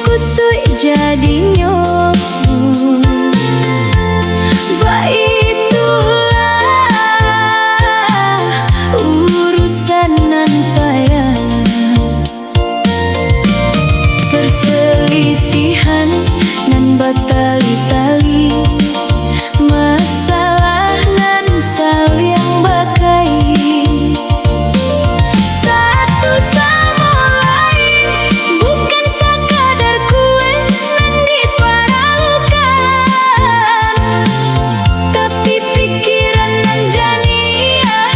kusui jadinya baitulah urusan nan payah perselisihan nan batali-tali masalah nan saling bakai satu sama lain bukan sekadar kue nan diparaukan tapi pikiran nan janiah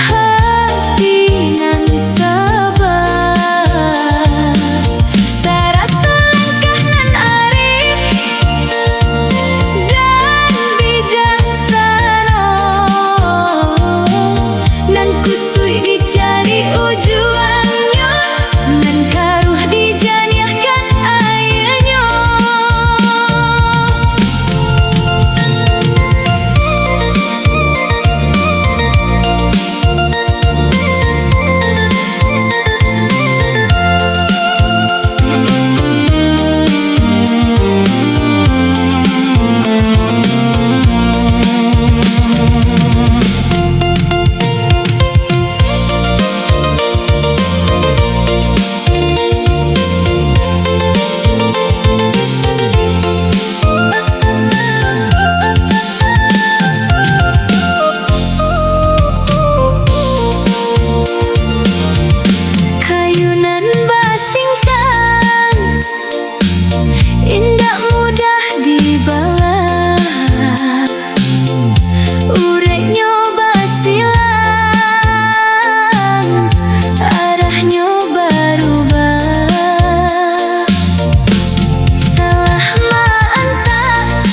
hati nan sabar syarat langkah nan arif dan bijaksana nan kusui dicari ujuannya nan karuh dijaniahkan ayahnya. Kayunan basingkan indah mudah dibawa urenya basilan arahnya berubah salah maantah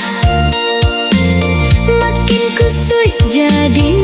makin kusui jadi